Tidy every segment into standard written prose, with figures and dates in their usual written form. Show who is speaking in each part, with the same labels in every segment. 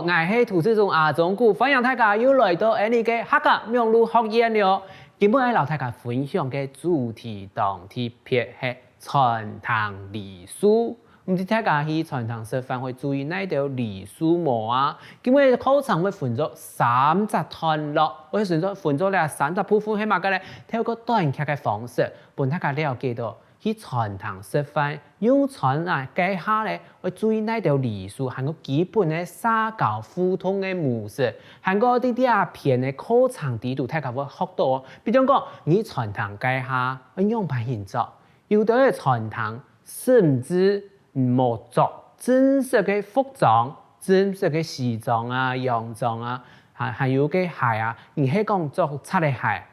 Speaker 1: 我是图书中阿忠古，欢迎大家又来到呢個客家名錄學院了。今日我同大家分享嘅主題當題撇係傳統禮數。唔知大家去傳統食飯會注意哪條禮數冇啊？今日課程會分咗3個段落，我分咗咧3個部分，係乜嘅咧？透過短劇嘅方式，幫大家了解到。去傳統食飯用傳啊計下咧，會注意哪條禮數，係個基本嘅社交互動嘅模式，係個啲片嘅課程地圖，大家會學到。比如講，你傳統計下，用排現作，有啲嘅傳統甚至冇做正式嘅服裝、正式嘅西裝啊、洋裝啊，還有嘅鞋啊，你係講做擦嘅鞋，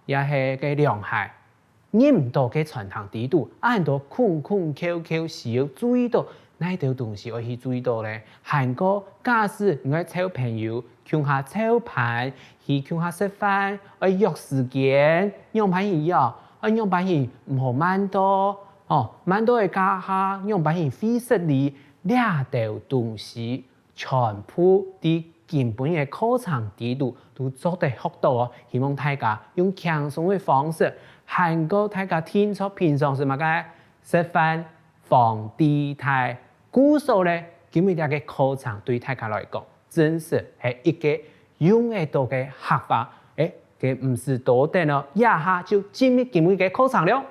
Speaker 1: 也係嘅涼鞋。你唔到嘅傳統地圖，很多空扣是要注意到哪條東西要去注意到咧？韓國假使你愛找朋友，共下操盤，去共下食飯，要約時間，用排去約，用排去唔好慢多，慢多嘅家下，用排去費事你兩條東西全部啲基本嘅課程地圖都做得學到哦。希望大家用輕鬆嘅方式。韓國大家聽出平常是乜嘅食飯放地態，故數咧，今日嘅課程對大家來講，真是係一個用得到嘅學法，嘅唔是多啲咯，一下就進入今日嘅課程了。